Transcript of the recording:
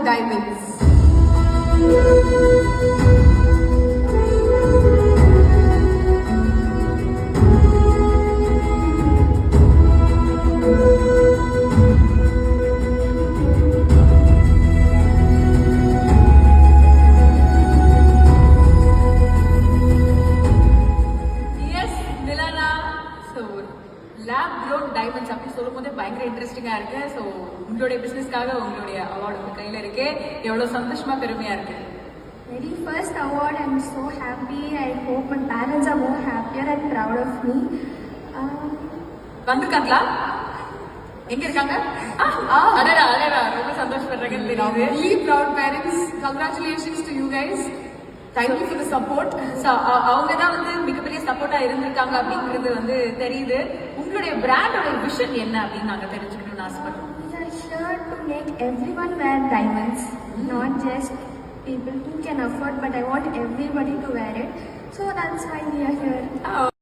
Diamonds. Lab grown diamonds அப்படி சொல்லும் போதே பயங்கர இன்ட்ரெஸ்டிங்காக இருக்கு. ஸோ உங்களுடைய பிஸ்னஸ்க்காக உங்களுடைய அவார்டு உங்கள் கையில் இருக்கு. எவ்வளோ சந்தோஷமா பெருமையா இருக்கு. Very first award, I'm so happy. I hope my parents are more happier and proud of me. வந்திருக்காங்களா? எங்க இருக்காங்க? அடடா அடடா, ரொம்ப சந்தோஷப்படுறாங்கன்னு தெரியுது. Really proud parents. Congratulations to you guys. Thank you for the support. So அவங்க தான் வந்து மிகப்பெரிய சப்போர்ட்டா இருந்திருக்காங்க அப்படிங்கிறது வந்து தெரியுது. உங்களுடைய பிராண்டோட விஷன் என்ன அப்படின்னு நாங்க தெரிஞ்சுக்கணும்னு ஆசைப்படுறோம். We are here to make everyone wear diamonds, not just people who can afford, but I want everybody to wear it. So that's why we are here.